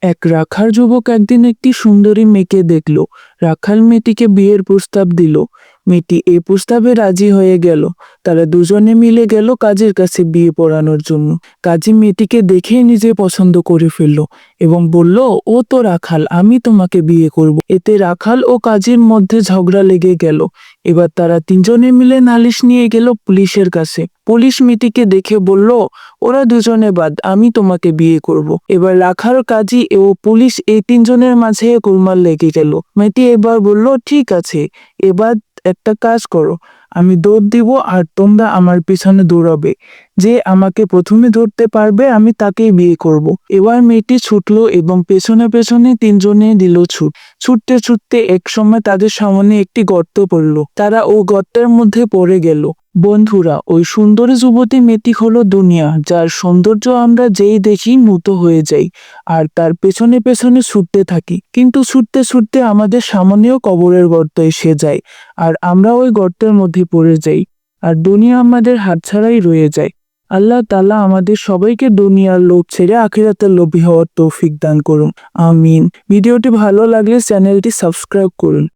এক রাখাল যুবক একদিন একটি সুন্দরী মেয়েকে দেখল। রাখাল মেয়েটিকে বিয়ের প্রস্তাব দিল। মেয়েটি এই প্রস্তাবে রাজি হয়ে গেল। তারা দুজনে মিলে গেল কাজীর কাছে বিয়ে পড়ানোর জন্য। কাজী মেয়েটিকে দেখেই নিজে পছন্দ করে ফেলল এবং বলল, ও তো রাখাল, আমি তোমাকে বিয়ে করব। এতে রাখাল ও কাজীর মধ্যে ঝগড়া লেগে গেল। এবার তারা তিনজনে মিলে নালিশ নিয়ে গেল পুলিশের কাছে। পুলিশ মেয়েটিকে দেখে বলল, ওরা দুজনে বাদ, আমি তোমাকে বিয়ে করব। এবার রাখাল, কাজী ও পুলিশ এই তিনজনের মাঝে গোলমাল লেগে গেল। মেয়েটি এবার বলল, ঠিক আছে, এবার একটা কাজ করো, আমি দৌড় দিব আর তোমরা আমার পিছনে দৌড়াবে। যে আমাকে প্রথমে ধরতে পারবে আমি তাকেই বিয়ে করব। এবার মেয়েটি ছুটলো এবং পেছনে পেছনে তিনজনে দিল ছুট। ছুটতে ছুটতে এক সময় তাদের সামনে একটি গর্ত পড়ল। তারা ও গর্তের মধ্যে পড়ে গেল। বন্ধুরা, ওই সুন্দরী যুবতী মেয়েটি হলো দুনিয়া, যার সৌন্দর্য আমরা যেই দেখি মুগ্ধ হয়ে যাই আর তার পেছনে পেছনে ছুটতে থাকি। কিন্তু ছুটতে ছুটতে আমাদের সামনেও কবরের গর্ত এসে যায় আর আমরা ওই গর্তের মধ্যে পড়ে যাই আর দুনিয়া আমাদের হাতছাড়াই রয়ে যায়। আল্লাহ তাআলা আমাদের সবাইকে দুনিয়ার লোভ ছেড়ে আখিরাতের লোভী হওয়ার তৌফিক দান করুন। আমিন। ভিডিওটি ভালো লাগলে চ্যানেলটি সাবস্ক্রাইব করুন।